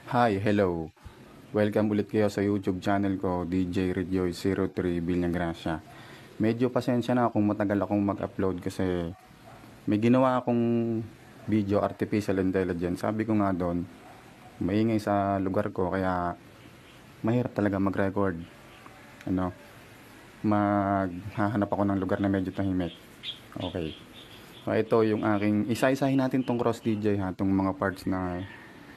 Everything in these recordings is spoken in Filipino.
Hi, hello. Welcome ulit kayo sa YouTube channel ko, DJ Rejoice03 Villagracia. Medyo pasensya na kung matagal akong mag-upload kasi may ginawa akong video artificial intelligence. Sabi ko nga doon, maingay sa lugar ko kaya mahirap talaga mag-record. Maghahanap ako ng lugar na medyo tahimik. Okay. So ito yung aking, isa-isahin natin tong cross DJ ha, tong mga parts na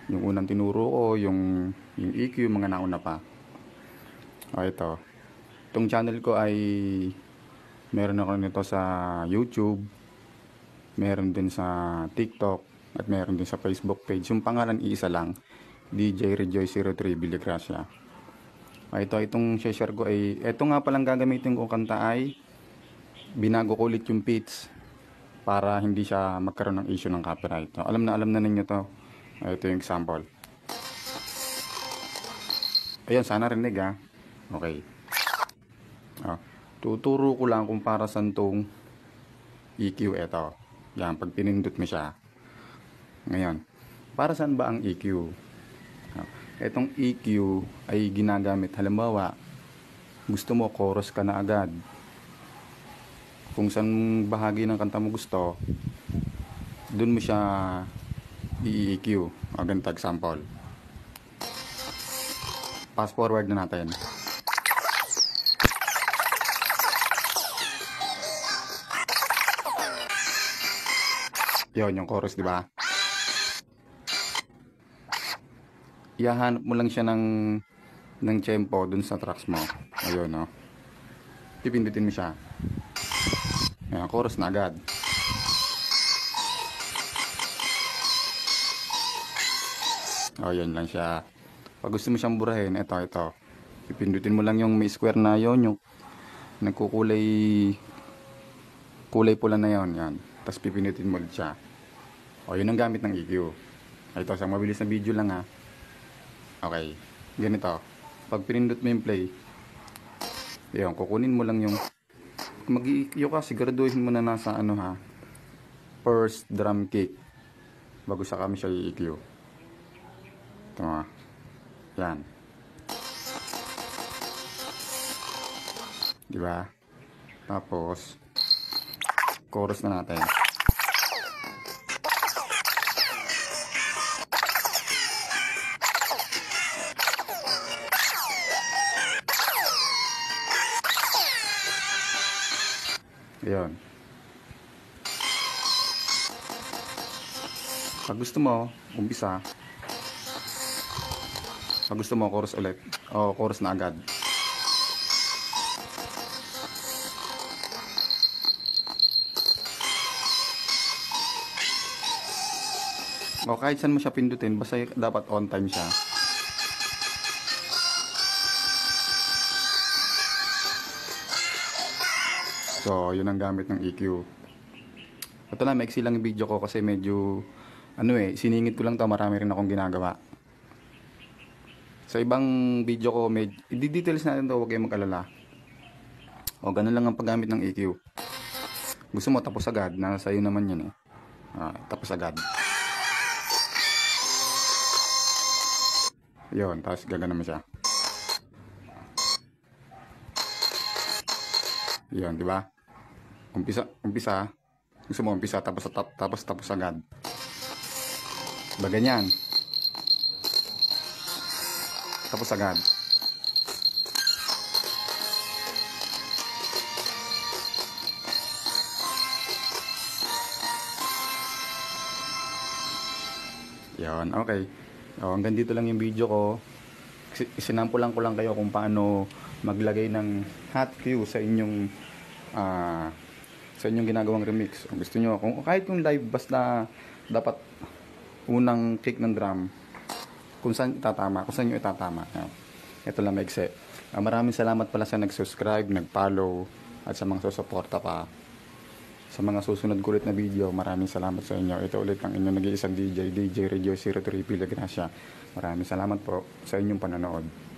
yung unang tinuro ko, yung EQ, mga nauna pa. O ito. Itong channel ko ay meron ako nito sa YouTube, meron din sa TikTok, at meron din sa Facebook page. Yung pangalan iisa lang, DJ Rejoice03 Villagracia. O ito, itong share ko ay, ito nga palang gagamitin ko kanta ay binago ko ulit yung pitch para hindi siya magkaroon ng issue ng copyright. So, alam na ninyo to. Ito yung example. Ayun, sana rinig ha. Okay. Tuturo ko lang kung para saan tong EQ. Ito. Yan, pag pinindot mo siya. Ngayon, para saan ba ang EQ? Itong EQ ay ginagamit. Halimbawa, gusto mo chorus ka na agad. Kung saan bahagi ng kanta mo gusto, dun mo siya i-EQ. O, ganito example. Fast forward na natin. Yon, yung chorus, di ba? Ihahanap mo lang siya ng tempo dun sa tracks mo. Ayun, no? Pipindutin mo siya. Ayan, chorus na agad. O, yun lang siya. Pag gusto mo siyang burahin, ito. Pipindutin mo lang yung may square na yon, yung nagkukulay pula na yon, yan. Tapos pipindutin mo ulit siya. O, yun ang gamit ng EQ. Ito, isang mabilis na video lang ha. Okay, ganito. Pag pinindot mo yung play, yun, kukunin mo lang yung, kung mag-EQ ka, siguraduhin mo na nasa first drum kick bago sa kami siya i-EQ. Ito nga. Yan. Diba? Tapos, chorus na natin. Ayan. Pag gusto mo, umpisa. Pag gusto mo, chorus ulit. O, chorus na agad. O, kahit saan mo siya pindutin, basta dapat on time siya. So, yun ang gamit ng EQ. Ito lang, maiksi lang yung video ko kasi medyo, siningit ko lang to, marami rin akong ginagawa. Sa ibang video ko, i-details natin to, huwag kayong mag-alala. O, ganun lang ang paggamit ng EQ. Gusto mo, tapos agad. Nasa iyo naman yun eh. Tapos agad. Yun, tapos gagana mo siya. Yun, di ba? Umpisa. Gusto mo, umpisa, tapos agad. Ba, ganyan. Tapos agad. Yan, okay. Hanggang dito lang yung video ko. Isinampulan ko lang kayo kung paano maglagay ng hot cue sa inyong ginagawang remix. Kung gusto nyo, kahit yung live, basta dapat unang kick ng drum kung saan nyo itatama. Ito lang maigsi. Maraming salamat pala sa nag-subscribe, nag-follow, at sa mga susuporta pa. Sa mga susunod ko ulit na video, maraming salamat sa inyo. Ito ulit ang inyong nag-iisang DJ Rejoice03 Villagracia. Maraming salamat po sa inyong panonood.